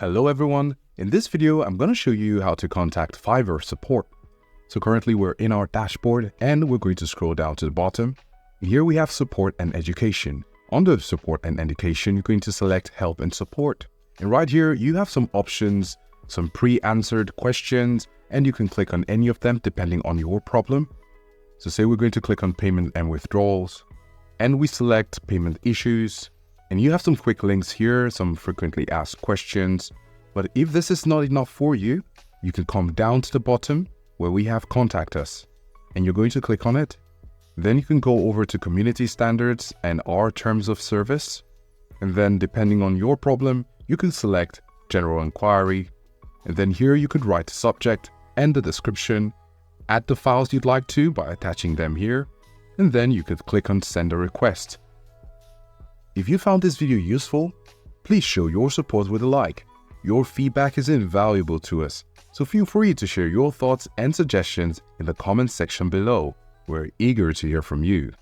Hello everyone, in this video I'm going to show you how to contact Fiverr Support. So currently we're in our dashboard and we're going to scroll down to the bottom. Here we have Support and Education. Under Support and Education you're going to select Help and Support. And right here you have some options, some pre-answered questions, and you can click on any of them depending on your problem. So say we're going to click on Payment and Withdrawals, and we select Payment Issues. And you have some quick links here, some frequently asked questions. But if this is not enough for you, you can come down to the bottom where we have Contact Us. And you're going to click on it. Then you can go over to Community Standards and our Terms of Service. And then depending on your problem, you can select General Inquiry. And then here you could write the subject and the description. Add the files you'd like to by attaching them here. And then you could click on Send a Request. If you found this video useful, please show your support with a like. Your feedback is invaluable to us, so feel free to share your thoughts and suggestions in the comments section below. We're eager to hear from you.